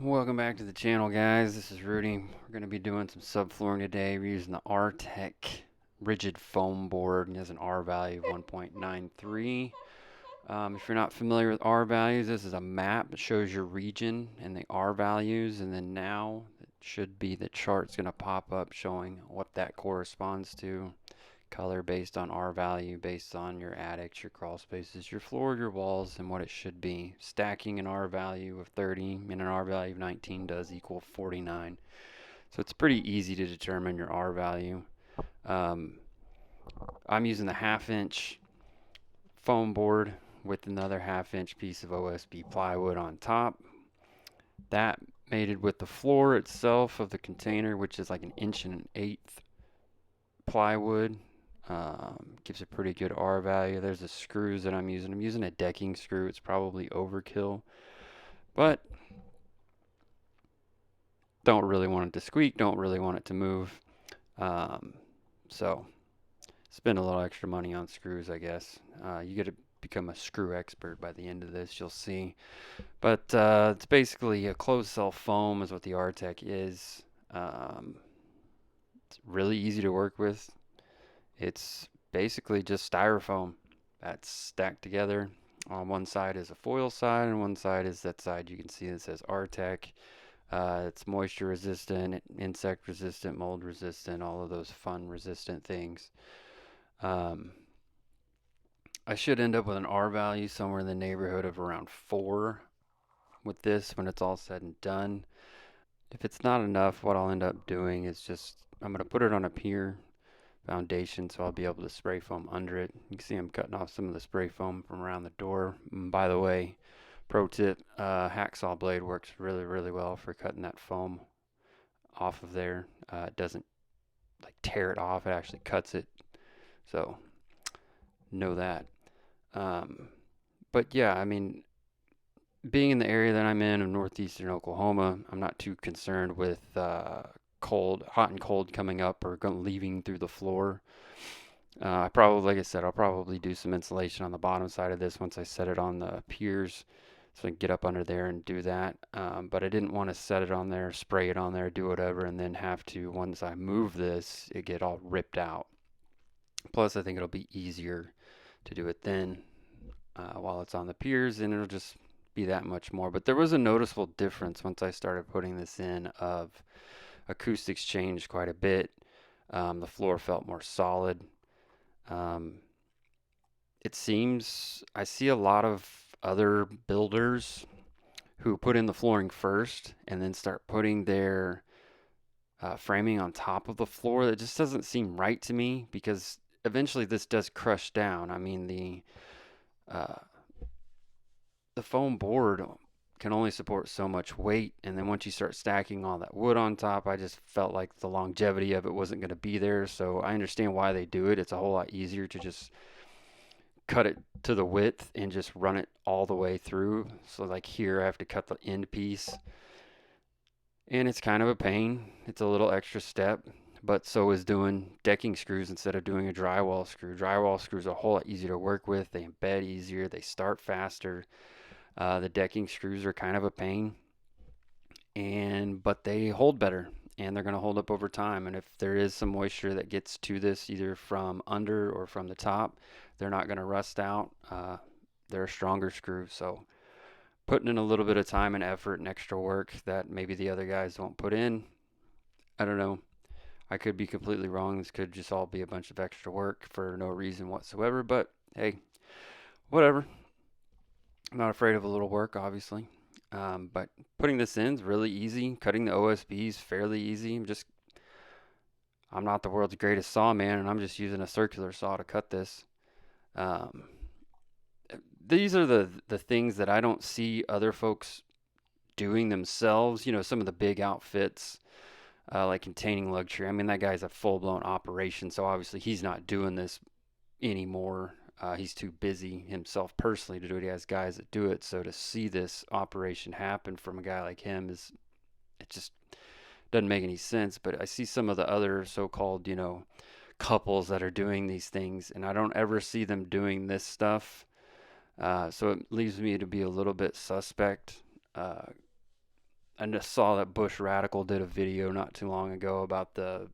Welcome back to the channel, guys. This is Rudy. We're going to be doing some subflooring today. We're using the R-Tech rigid foam board. It has an R value of 1.93. If you're not familiar with R values, this is a map that shows your region and the R values, and then now it should be the chart's going to pop up showing what that corresponds to. Color based on R value, based on your attics, your crawl spaces, your floor, your walls, and what it should be. Stacking an R value of 30 and an R value of 19 does equal 49. So it's pretty easy to determine your R value. Um, I'm using the half-inch foam board with another half-inch piece of OSB plywood on top. That mated with the floor itself of the container, which is like an inch and an eighth plywood. Gives a pretty good R value. There's the screws that I'm using. I'm using a decking screw. It's probably overkill, but don't really want it to squeak. Don't really want it to move. Um, so spend a little extra money on screws, I guess. You get to become a screw expert by the end of this. You'll see. But it's basically a closed cell foam is what the R-Tech is. Um, it's really easy to work with. It's basically just styrofoam that's stacked together. On one side is a foil side, and one side is that side you can see that says R-Tech. It's moisture resistant, insect resistant, mold resistant, all of those fun resistant things. Um, I should end up with an R value somewhere in the neighborhood of around 4 with this when it's all said and done. If it's not enough, what I'll end up doing is just I'm going to put it on a pier foundation, so I'll be able to spray foam under it. You can see I'm cutting off some of the spray foam from around the door. And by the way, pro tip, hacksaw blade works really, really well for cutting that foam off of there. It doesn't like tear it off, it actually cuts it. So know that. Um, but yeah, I mean, being in the area that I'm in of northeastern Oklahoma, I'm not too concerned with hot and cold coming up or leaving through the floor. I probably, like I said, I'll probably do some insulation on the bottom side of this once I set it on the piers so I can get up under there and do that. But I didn't want to set it on there, spray it on there, do whatever, and then have to, once I move this, it get all ripped out. Plus, I think it'll be easier to do it then while it's on the piers, and it'll just be that much more. But there was a noticeable difference once I started putting this in of acoustics changed quite a bit. The floor felt more solid. Um, it seems I see a lot of other builders who put in the flooring first and then start putting their framing on top of the floor. That just doesn't seem right to me because eventually this does crush down. I mean, uh, the foam board can only support so much weight, and then once you start stacking all that wood on top, I just felt like the longevity of it wasn't going to be there. So I understand why they do it. It's a whole lot easier to just cut it to the width and just run it all the way through. So like here I have to cut the end piece, and it's kind of a pain. It's a little extra step, but so is doing decking screws instead of doing a drywall screw. Drywall screws are a whole lot easier to work with. They embed easier, they start faster. The decking screws are kind of a pain, but they hold better and they're going to hold up over time. And if there is some moisture that gets to this either from under or from the top, they're not going to rust out. They're a stronger screw. So putting in a little bit of time and effort and extra work that maybe the other guys won't put in. I don't know. I could be completely wrong. This could just all be a bunch of extra work for no reason whatsoever. But hey, whatever. I'm not afraid of a little work, obviously. But putting this in is really easy. Cutting the OSB is fairly easy. I'm not the world's greatest saw man, and I'm just using a circular saw to cut this. Um, these are the things that I don't see other folks doing themselves. You know, some of the big outfits, like Containing Luxury. I mean, that guy's a full-blown operation, so obviously he's not doing this anymore. He's too busy himself personally to do it. He has guys that do it. So to see this operation happen from a guy like him it just doesn't make any sense. But I see some of the other so-called, couples that are doing these things, and I don't ever see them doing this stuff. So it leaves me to be a little bit suspect. Uh, I just saw that Bush Radical did a video not too long ago about the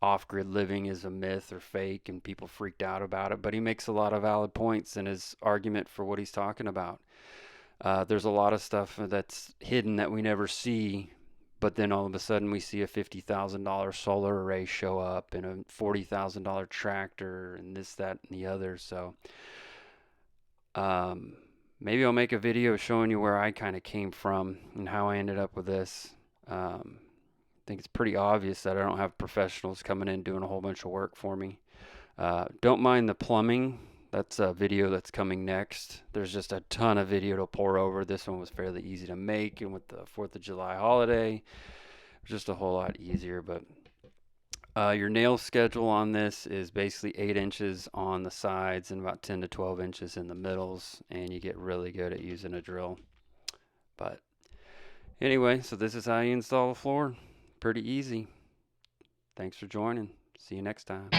off-grid living is a myth or fake, and people freaked out about it. But he makes a lot of valid points in his argument for what he's talking about. There's a lot of stuff that's hidden that we never see, but then all of a sudden we see a $50,000 solar array show up and a $40,000 tractor and this, that, and the other. So um, maybe I'll make a video showing you where I kind of came from and how I ended up with this. I think it's pretty obvious that I don't have professionals coming in doing a whole bunch of work for me. Don't mind the plumbing. That's a video that's coming next. There's just a ton of video to pour over. This one was fairly easy to make, and with the 4th of July holiday, just a whole lot easier. But your nail schedule on this is basically 8 inches on the sides and about 10 to 12 inches in the middles, and you get really good at using a drill. But anyway, so this is how you install a floor. Pretty easy. Thanks for joining. See you next time.